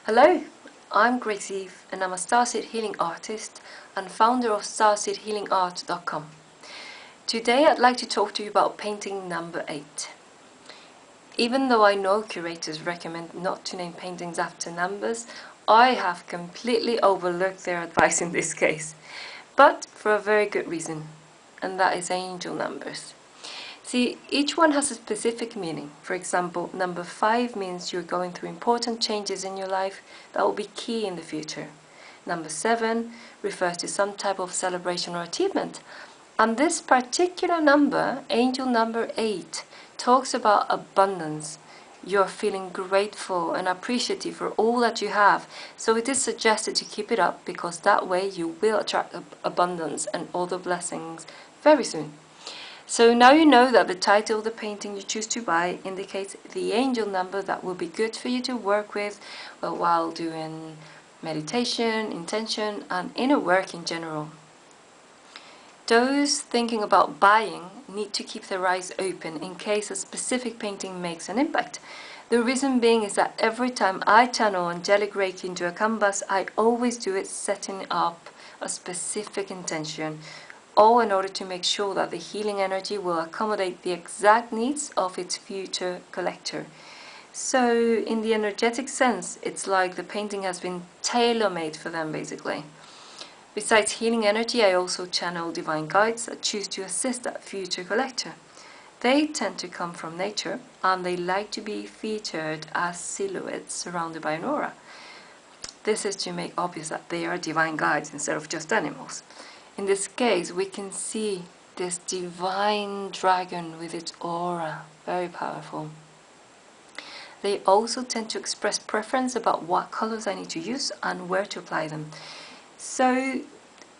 Hello, I'm Grace Eve and I'm a Starseed Healing Artist and founder of StarseedHealingArt.com. Today I'd like to talk to you about painting number 8. Even though I know curators recommend not to name paintings after numbers, I have completely overlooked their advice in this case, but for a very good reason, and that is angel numbers. See, each one has a specific meaning. For example, number 5 means you're going through important changes in your life that will be key in the future. Number 7 refers to some type of celebration or achievement. And this particular number, angel number 8, talks about abundance. You're feeling grateful and appreciative for all that you have. So it is suggested to keep it up because that way you will attract abundance and other blessings very soon. So now you know that the title of the painting you choose to buy indicates the angel number that will be good for you to work with while doing meditation, intention, and inner work in general. Those thinking about buying need to keep their eyes open in case a specific painting makes an impact. The reason being is that every time I channel angelic Reiki into a canvas, I always do it setting up a specific intention, all in order to make sure that the healing energy will accommodate the exact needs of its future collector. So in the energetic sense, it's like the painting has been tailor-made for them basically. Besides healing energy, I also channel divine guides that choose to assist that future collector. They tend to come from nature and they like to be featured as silhouettes surrounded by an aura. This is to make obvious that they are divine guides instead of just animals. In this case, we can see this divine dragon with its aura, very powerful. They also tend to express preference about what colors I need to use and where to apply them. So,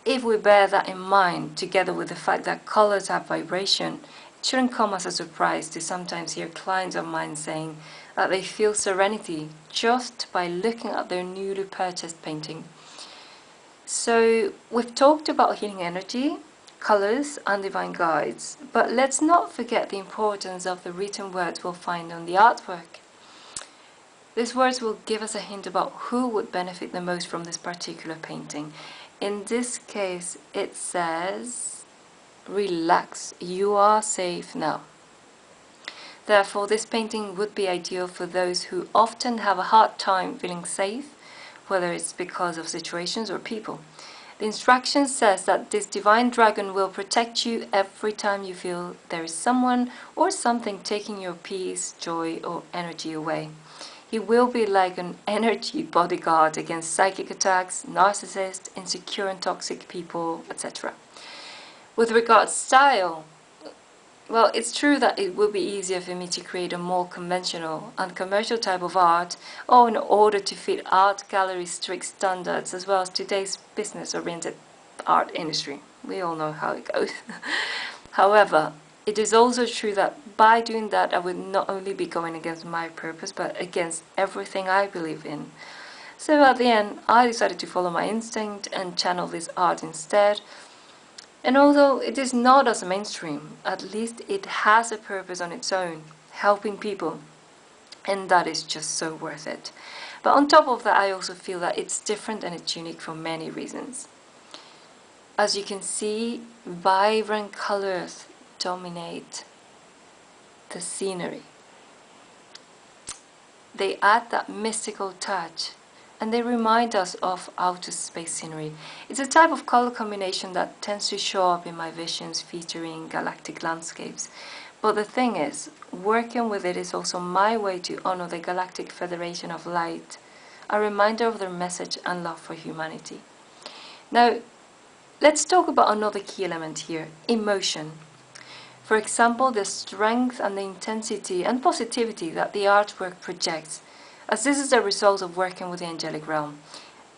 if we bear that in mind, together with the fact that colors have vibration, it shouldn't come as a surprise to sometimes hear clients of mine saying that they feel serenity just by looking at their newly purchased painting. So we've talked about healing energy, colors, and divine guides, but let's not forget the importance of the written words we'll find on the artwork. These words will give us a hint about who would benefit the most from this particular painting. In this case, it says, "Relax, you are safe now." Therefore, this painting would be ideal for those who often have a hard time feeling safe, whether it's because of situations or people. The instruction says that this divine dragon will protect you every time you feel there is someone or something taking your peace, joy, or energy away. He will be like an energy bodyguard against psychic attacks, narcissists, insecure and toxic people, etc. With regards to style, well, it's true that it would be easier for me to create a more conventional and commercial type of art, or in order to fit art gallery's strict standards as well as today's business-oriented art industry. We all know how it goes. However, it is also true that by doing that I would not only be going against my purpose, but against everything I believe in. So at the end, I decided to follow my instinct and channel this art instead. And although it is not as mainstream, at least it has a purpose on its own, helping people. And that is just so worth it. But on top of that, I also feel that it's different and it's unique for many reasons. As you can see, vibrant colors dominate the scenery. They add that mystical touch, and they remind us of outer space scenery. It's a type of color combination that tends to show up in my visions featuring galactic landscapes. But the thing is, working with it is also my way to honor the Galactic Federation of Light, a reminder of their message and love for humanity. Now, let's talk about another key element here, emotion. For example, the strength and the intensity and positivity that the artwork projects, as this is a result of working with the angelic realm.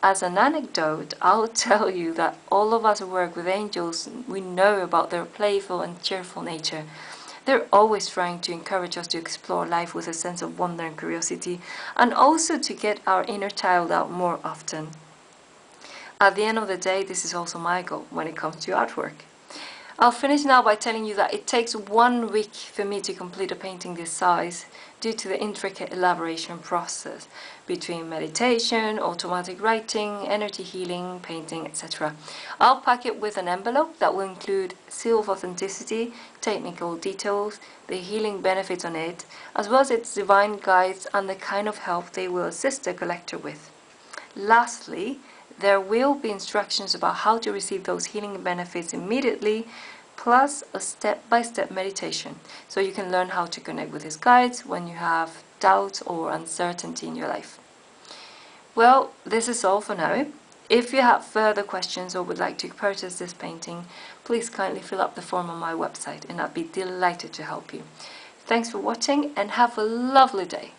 As an anecdote, I'll tell you that all of us who work with angels, we know about their playful and cheerful nature. They're always trying to encourage us to explore life with a sense of wonder and curiosity, and also to get our inner child out more often. At the end of the day, this is also my goal when it comes to artwork. I'll finish now by telling you that it takes 1 week for me to complete a painting this size due to the intricate elaboration process between meditation, automatic writing, energy healing, painting, etc. I'll pack it with an envelope that will include seal of authenticity, technical details, the healing benefits on it, as well as its divine guides and the kind of help they will assist the collector with. Lastly, there will be instructions about how to receive those healing benefits immediately, plus a step-by-step meditation, so you can learn how to connect with his guides when you have doubt or uncertainty in your life. Well, this is all for now. If you have further questions or would like to purchase this painting, please kindly fill up the form on my website and I'd be delighted to help you. Thanks for watching and have a lovely day.